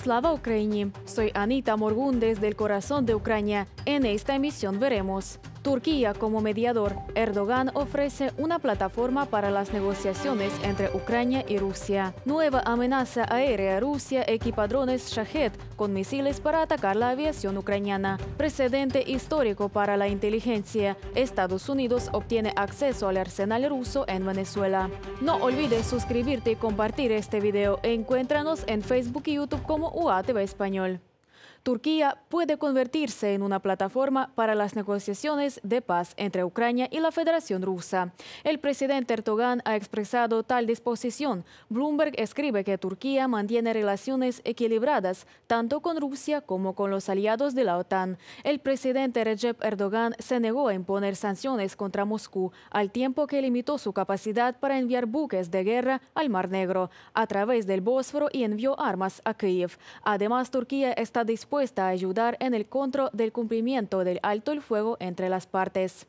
Slava Ukraini. Soy Anita Morgun desde el corazón de Ucrania. En esta emisión veremos: Turquía como mediador. Erdogan ofrece una plataforma para las negociaciones entre Ucrania y Rusia. Nueva amenaza aérea. Rusia equipa drones Shahed con misiles para atacar la aviación ucraniana. Precedente histórico para la inteligencia. Estados Unidos obtiene acceso al arsenal ruso en Venezuela. No olvides suscribirte y compartir este video. Encuéntranos en Facebook y YouTube como UATV Español. Turquía puede convertirse en una plataforma para las negociaciones de paz entre Ucrania y la Federación Rusa. El presidente Erdogan ha expresado tal disposición. Bloomberg escribe que Turquía mantiene relaciones equilibradas tanto con Rusia como con los aliados de la OTAN. El presidente Recep Erdogan se negó a imponer sanciones contra Moscú, al tiempo que limitó su capacidad para enviar buques de guerra al Mar Negro a través del Bósforo y envió armas a Kiev. Además, Turquía está dispuesta a ayudar en el control del cumplimiento del alto el fuego entre las partes.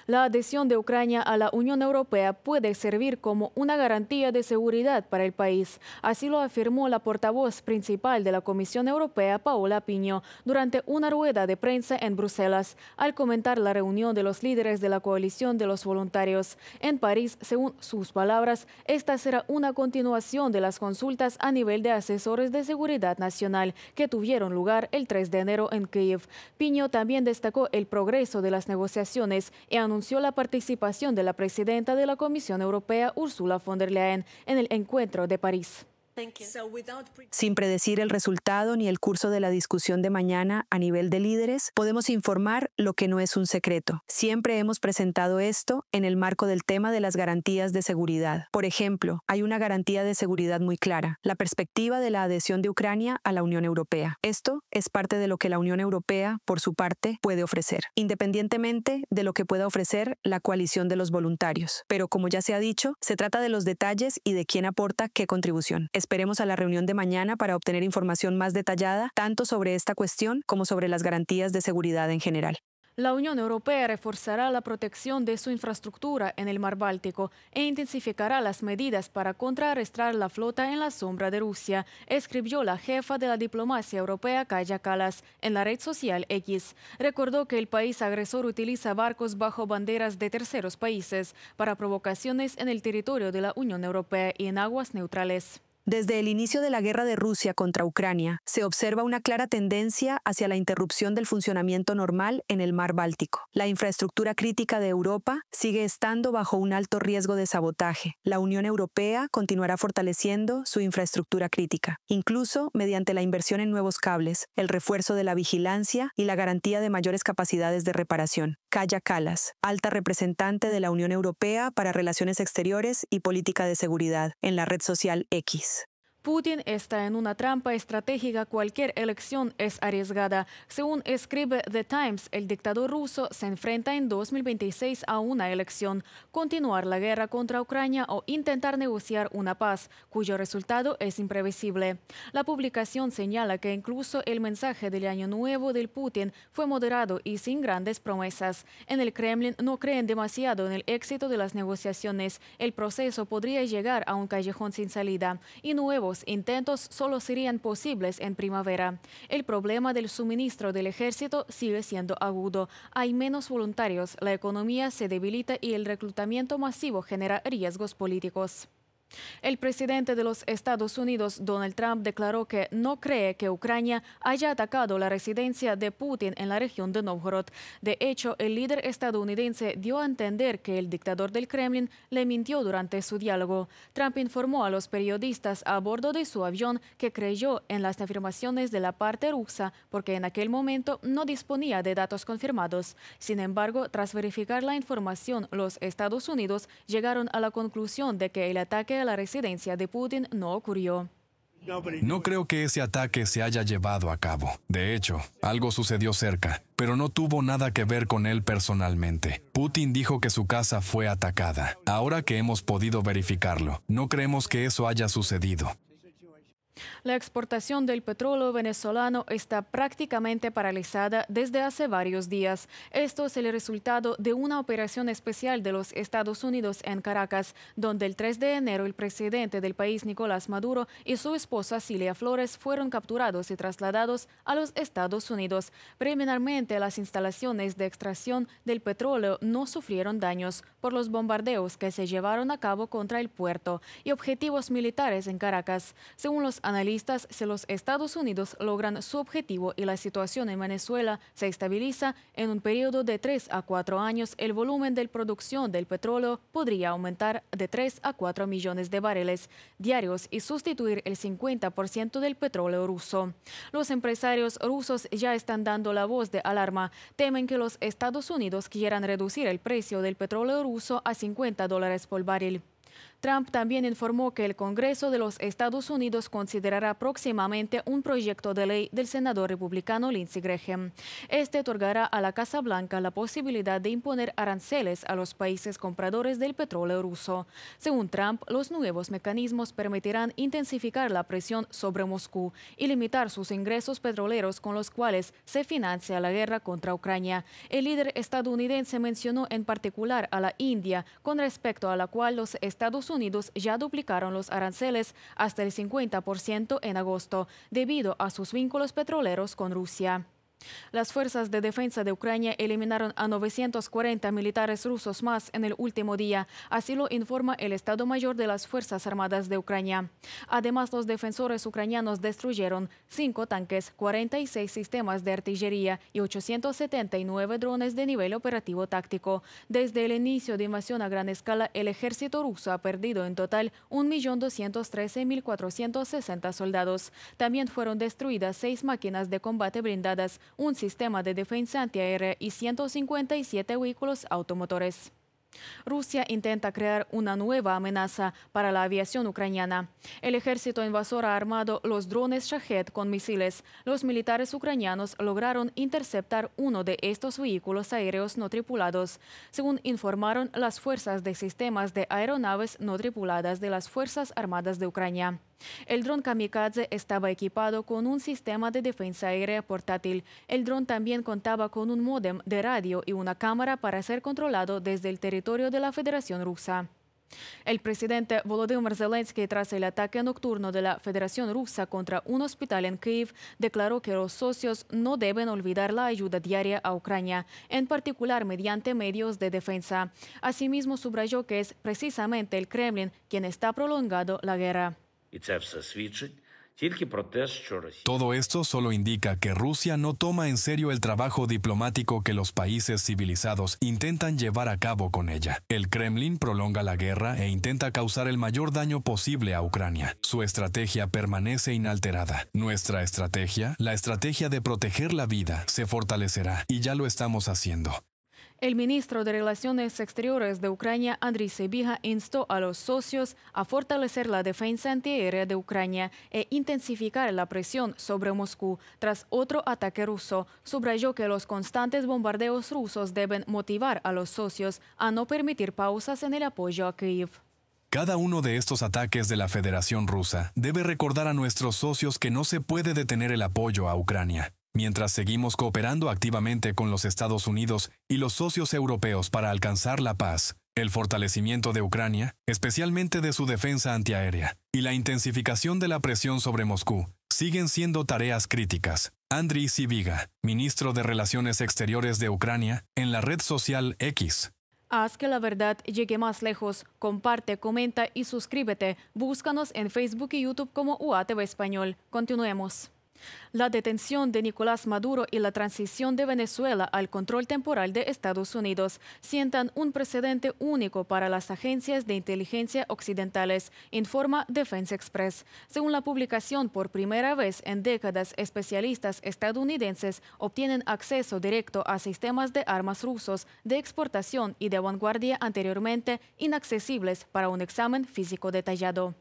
La adhesión de Ucrania a la Unión Europea puede servir como una garantía de seguridad para el país. Así lo afirmó la portavoz principal de la Comisión Europea, Paola Pigno, durante una rueda de prensa en Bruselas, al comentar la reunión de los líderes de la coalición de los voluntarios. En París, según sus palabras, esta será una continuación de las consultas a nivel de asesores de seguridad nacional que tuvieron lugar el 3 de enero en Kiev. Pigno también destacó el progreso de las negociaciones y anunció la participación de la presidenta de la Comisión Europea, Ursula von der Leyen, en el encuentro de París. Sin predecir el resultado ni el curso de la discusión de mañana a nivel de líderes, podemos informar lo que no es un secreto. Siempre hemos presentado esto en el marco del tema de las garantías de seguridad. Por ejemplo, hay una garantía de seguridad muy clara: la perspectiva de la adhesión de Ucrania a la Unión Europea. Esto es parte de lo que la Unión Europea, por su parte, puede ofrecer, independientemente de lo que pueda ofrecer la coalición de los voluntarios. Pero como ya se ha dicho, se trata de los detalles y de quién aporta qué contribución. Esperemos a la reunión de mañana para obtener información más detallada, tanto sobre esta cuestión como sobre las garantías de seguridad en general. La Unión Europea reforzará la protección de su infraestructura en el Mar Báltico e intensificará las medidas para contrarrestar la flota en la sombra de Rusia, escribió la jefa de la diplomacia europea, Kaja Kallas, en la red social X. Recordó que el país agresor utiliza barcos bajo banderas de terceros países para provocaciones en el territorio de la Unión Europea y en aguas neutrales. Desde el inicio de la guerra de Rusia contra Ucrania, se observa una clara tendencia hacia la interrupción del funcionamiento normal en el Mar Báltico. La infraestructura crítica de Europa sigue estando bajo un alto riesgo de sabotaje. La Unión Europea continuará fortaleciendo su infraestructura crítica, incluso mediante la inversión en nuevos cables, el refuerzo de la vigilancia y la garantía de mayores capacidades de reparación. Kaja Kallas, alta representante de la Unión Europea para Relaciones Exteriores y Política de Seguridad, en la red social X. Putin está en una trampa estratégica. Cualquier elección es arriesgada. Según escribe The Times, el dictador ruso se enfrenta en 2026 a una elección: continuar la guerra contra Ucrania o intentar negociar una paz, cuyo resultado es imprevisible. La publicación señala que incluso el mensaje del Año Nuevo del Putin fue moderado y sin grandes promesas. En el Kremlin no creen demasiado en el éxito de las negociaciones. El proceso podría llegar a un callejón sin salida y nuevos intentos solo serían posibles en primavera. El problema del suministro del ejército sigue siendo agudo. Hay menos voluntarios, la economía se debilita y el reclutamiento masivo genera riesgos políticos. El presidente de los Estados Unidos, Donald Trump, declaró que no cree que Ucrania haya atacado la residencia de Putin en la región de Novgorod. De hecho, el líder estadounidense dio a entender que el dictador del Kremlin le mintió durante su diálogo. Trump informó a los periodistas a bordo de su avión que creyó en las afirmaciones de la parte rusa porque en aquel momento no disponía de datos confirmados. Sin embargo, tras verificar la información, los Estados Unidos llegaron a la conclusión de que el ataque a la residencia de Putin no ocurrió. No creo que ese ataque se haya llevado a cabo. De hecho, algo sucedió cerca, pero no tuvo nada que ver con él personalmente. Putin dijo que su casa fue atacada. Ahora que hemos podido verificarlo, no creemos que eso haya sucedido. La exportación del petróleo venezolano está prácticamente paralizada desde hace varios días. Esto es el resultado de una operación especial de los Estados Unidos en Caracas, donde el 3 de enero el presidente del país, Nicolás Maduro, y su esposa Cilia Flores fueron capturados y trasladados a los Estados Unidos. Preliminarmente, las instalaciones de extracción del petróleo no sufrieron daños por los bombardeos que se llevaron a cabo contra el puerto y objetivos militares en Caracas. Según los analistas, si los Estados Unidos logran su objetivo y la situación en Venezuela se estabiliza, en un periodo de 3 a 4 años, el volumen de producción del petróleo podría aumentar de 3 a 4 millones de barriles diarios y sustituir el 50% del petróleo ruso. Los empresarios rusos ya están dando la voz de alarma. Temen que los Estados Unidos quieran reducir el precio del petróleo ruso a $50 por barril. Trump también informó que el Congreso de los Estados Unidos considerará próximamente un proyecto de ley del senador republicano Lindsey Graham. Este otorgará a la Casa Blanca la posibilidad de imponer aranceles a los países compradores del petróleo ruso. Según Trump, los nuevos mecanismos permitirán intensificar la presión sobre Moscú y limitar sus ingresos petroleros con los cuales se financia la guerra contra Ucrania. El líder estadounidense mencionó en particular a la India, con respecto a la cual los Estados Unidos ya duplicaron los aranceles hasta el 50% en agosto, debido a sus vínculos petroleros con Rusia. Las fuerzas de defensa de Ucrania eliminaron a 940 militares rusos más en el último día, así lo informa el Estado Mayor de las Fuerzas Armadas de Ucrania. Además, los defensores ucranianos destruyeron 5 tanques, 46 sistemas de artillería y 879 drones de nivel operativo táctico. Desde el inicio de invasión a gran escala, el ejército ruso ha perdido en total 1.213.460 soldados. También fueron destruidas 6 máquinas de combate blindadas, un sistema de defensa antiaérea y 157 vehículos automotores. Rusia intenta crear una nueva amenaza para la aviación ucraniana. El ejército invasor ha armado los drones Shahed con misiles. Los militares ucranianos lograron interceptar uno de estos vehículos aéreos no tripulados, según informaron las fuerzas de sistemas de aeronaves no tripuladas de las Fuerzas Armadas de Ucrania. El dron kamikaze estaba equipado con un sistema de defensa aérea portátil. El dron también contaba con un módem de radio y una cámara para ser controlado desde el territorio de la Federación Rusa. El presidente Volodymyr Zelensky, tras el ataque nocturno de la Federación Rusa contra un hospital en Kiev, declaró que los socios no deben olvidar la ayuda diaria a Ucrania, en particular mediante medios de defensa. Asimismo, subrayó que es precisamente el Kremlin quien está prolongando la guerra. Todo esto solo indica que Rusia no toma en serio el trabajo diplomático que los países civilizados intentan llevar a cabo con ella. El Kremlin prolonga la guerra e intenta causar el mayor daño posible a Ucrania. Su estrategia permanece inalterada. Nuestra estrategia, la estrategia de proteger la vida, se fortalecerá y ya lo estamos haciendo. El ministro de Relaciones Exteriores de Ucrania, Andriy Sybiha, instó a los socios a fortalecer la defensa antiaérea de Ucrania e intensificar la presión sobre Moscú tras otro ataque ruso. Subrayó que los constantes bombardeos rusos deben motivar a los socios a no permitir pausas en el apoyo a Kiev. Cada uno de estos ataques de la Federación Rusa debe recordar a nuestros socios que no se puede detener el apoyo a Ucrania. Mientras seguimos cooperando activamente con los Estados Unidos y los socios europeos para alcanzar la paz, el fortalecimiento de Ucrania, especialmente de su defensa antiaérea, y la intensificación de la presión sobre Moscú, siguen siendo tareas críticas. Andriy Sybiha, ministro de Relaciones Exteriores de Ucrania, en la red social X. Haz que la verdad llegue más lejos. Comparte, comenta y suscríbete. Búscanos en Facebook y YouTube como UATV Español. Continuemos. La detención de Nicolás Maduro y la transición de Venezuela al control temporal de Estados Unidos sientan un precedente único para las agencias de inteligencia occidentales, informa Defense Express. Según la publicación, por primera vez en décadas, especialistas estadounidenses obtienen acceso directo a sistemas de armas rusos de exportación y de vanguardia anteriormente inaccesibles para un examen físico detallado.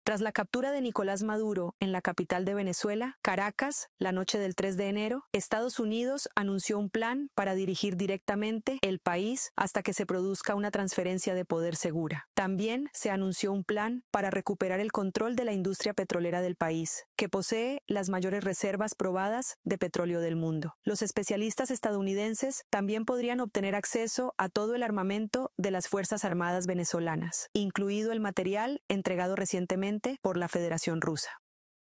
Tras la captura de Nicolás Maduro en la capital de Venezuela, Caracas, la noche del 3 de enero, Estados Unidos anunció un plan para dirigir directamente el país hasta que se produzca una transferencia de poder segura. También se anunció un plan para recuperar el control de la industria petrolera del país, que que posee las mayores reservas probadas de petróleo del mundo. Los especialistas estadounidenses también podrían obtener acceso a todo el armamento de las Fuerzas Armadas venezolanas, incluido el material entregado recientemente por la Federación Rusa.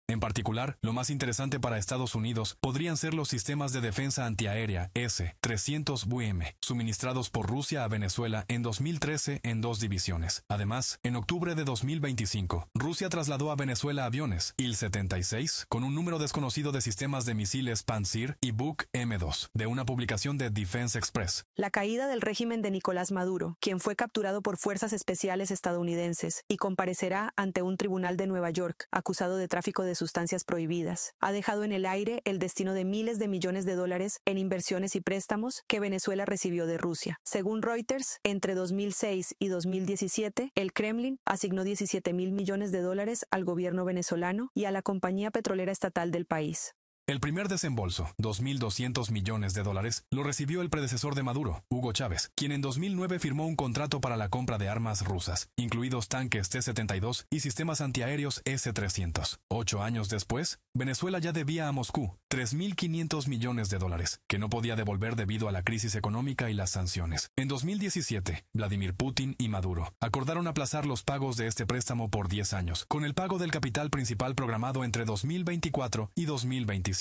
En particular, lo más interesante para Estados Unidos podrían ser los sistemas de defensa antiaérea S-300WM, suministrados por Rusia a Venezuela en 2013 en 2 divisiones. Además, en octubre de 2025, Rusia trasladó a Venezuela aviones Il-76 con un número desconocido de sistemas de misiles Pantsir y Buk M2, de una publicación de Defense Express. La caída del régimen de Nicolás Maduro, quien fue capturado por fuerzas especiales estadounidenses y comparecerá ante un tribunal de Nueva York, acusado de tráfico de sustancias prohibidas, ha dejado en el aire el destino de miles de millones de dólares en inversiones y préstamos que Venezuela recibió de Rusia. Según Reuters, entre 2006 y 2017, el Kremlin asignó 17.000 millones de dólares al gobierno venezolano y a la compañía petrolera estatal del país. El primer desembolso, 2.200 millones de dólares, lo recibió el predecesor de Maduro, Hugo Chávez, quien en 2009 firmó un contrato para la compra de armas rusas, incluidos tanques T-72 y sistemas antiaéreos S-300. 8 años después, Venezuela ya debía a Moscú 3.500 millones de dólares, que no podía devolver debido a la crisis económica y las sanciones. En 2017, Vladimir Putin y Maduro acordaron aplazar los pagos de este préstamo por 10 años, con el pago del capital principal programado entre 2024 y 2025.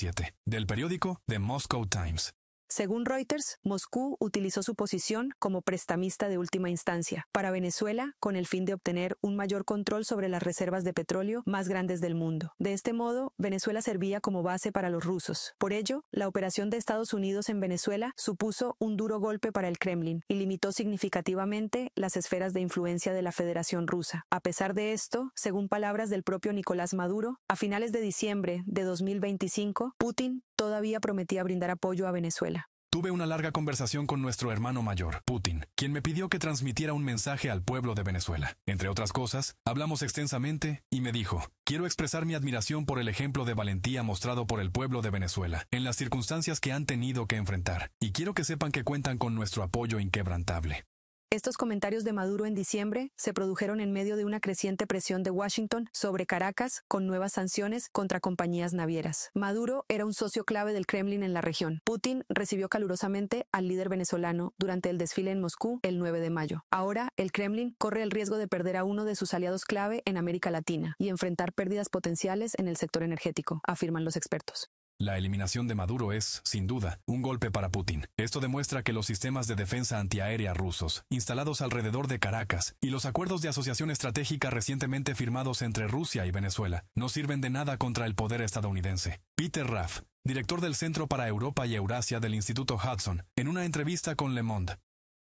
Del periódico The Moscow Times. Según Reuters, Moscú utilizó su posición como prestamista de última instancia para Venezuela con el fin de obtener un mayor control sobre las reservas de petróleo más grandes del mundo. De este modo, Venezuela servía como base para los rusos. Por ello, la operación de Estados Unidos en Venezuela supuso un duro golpe para el Kremlin y limitó significativamente las esferas de influencia de la Federación Rusa. A pesar de esto, según palabras del propio Nicolás Maduro, a finales de diciembre de 2025, Putin todavía prometía brindar apoyo a Venezuela. Tuve una larga conversación con nuestro hermano mayor, Putin, quien me pidió que transmitiera un mensaje al pueblo de Venezuela. Entre otras cosas, hablamos extensamente y me dijo: quiero expresar mi admiración por el ejemplo de valentía mostrado por el pueblo de Venezuela en las circunstancias que han tenido que enfrentar, y quiero que sepan que cuentan con nuestro apoyo inquebrantable. Estos comentarios de Maduro en diciembre se produjeron en medio de una creciente presión de Washington sobre Caracas con nuevas sanciones contra compañías navieras. Maduro era un socio clave del Kremlin en la región. Putin recibió calurosamente al líder venezolano durante el desfile en Moscú el 9 de mayo. Ahora, el Kremlin corre el riesgo de perder a uno de sus aliados clave en América Latina y enfrentar pérdidas potenciales en el sector energético, afirman los expertos. La eliminación de Maduro es, sin duda, un golpe para Putin. Esto demuestra que los sistemas de defensa antiaérea rusos, instalados alrededor de Caracas, y los acuerdos de asociación estratégica recientemente firmados entre Rusia y Venezuela, no sirven de nada contra el poder estadounidense. Peter Raff, director del Centro para Europa y Eurasia del Instituto Hudson, en una entrevista con Le Monde.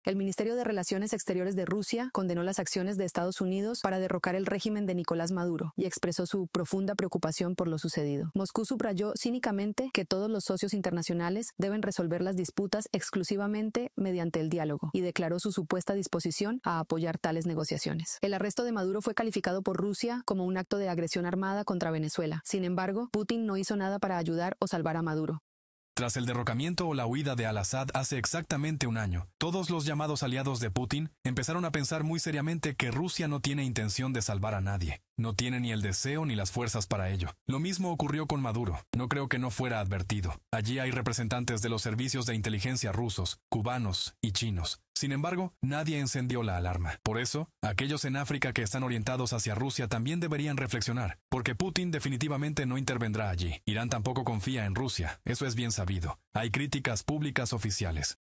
El Ministerio de Relaciones Exteriores de Rusia condenó las acciones de Estados Unidos para derrocar el régimen de Nicolás Maduro y expresó su profunda preocupación por lo sucedido. Moscú subrayó cínicamente que todos los socios internacionales deben resolver las disputas exclusivamente mediante el diálogo y declaró su supuesta disposición a apoyar tales negociaciones. El arresto de Maduro fue calificado por Rusia como un acto de agresión armada contra Venezuela. Sin embargo, Putin no hizo nada para ayudar o salvar a Maduro. Tras el derrocamiento o la huida de al-Assad hace exactamente un año, todos los llamados aliados de Putin empezaron a pensar muy seriamente que Rusia no tiene intención de salvar a nadie. No tiene ni el deseo ni las fuerzas para ello. Lo mismo ocurrió con Maduro. No creo que no fuera advertido. Allí hay representantes de los servicios de inteligencia rusos, cubanos y chinos. Sin embargo, nadie encendió la alarma. Por eso, aquellos en África que están orientados hacia Rusia también deberían reflexionar, porque Putin definitivamente no intervendrá allí. Irán tampoco confía en Rusia, eso es bien sabido. Hay críticas públicas oficiales.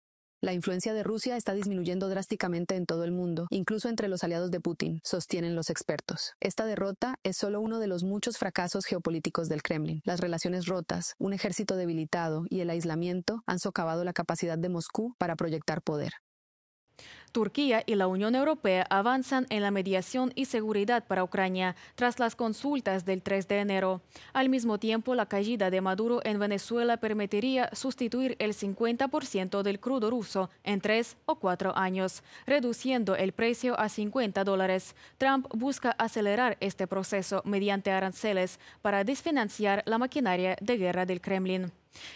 La influencia de Rusia está disminuyendo drásticamente en todo el mundo, incluso entre los aliados de Putin, sostienen los expertos. Esta derrota es solo uno de los muchos fracasos geopolíticos del Kremlin. Las relaciones rotas, un ejército debilitado y el aislamiento han socavado la capacidad de Moscú para proyectar poder. Turquía y la Unión Europea avanzan en la mediación y seguridad para Ucrania tras las consultas del 3 de enero. Al mismo tiempo, la caída de Maduro en Venezuela permitiría sustituir el 50% del crudo ruso en 3 o 4 años, reduciendo el precio a $50. Trump busca acelerar este proceso mediante aranceles para desfinanciar la maquinaria de guerra del Kremlin.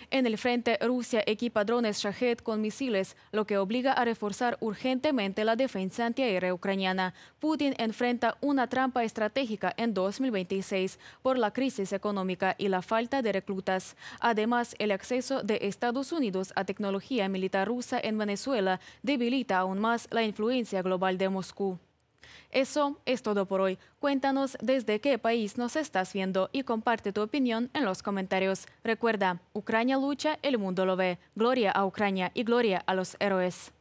En el frente, Rusia equipa drones Shahed con misiles, lo que obliga a reforzar urgentemente recientemente la defensa antiaérea ucraniana. Putin enfrenta una trampa estratégica en 2026 por la crisis económica y la falta de reclutas. Además, el acceso de Estados Unidos a tecnología militar rusa en Venezuela debilita aún más la influencia global de Moscú. Eso es todo por hoy. Cuéntanos desde qué país nos estás viendo y comparte tu opinión en los comentarios. Recuerda, Ucrania lucha, el mundo lo ve. Gloria a Ucrania y gloria a los héroes.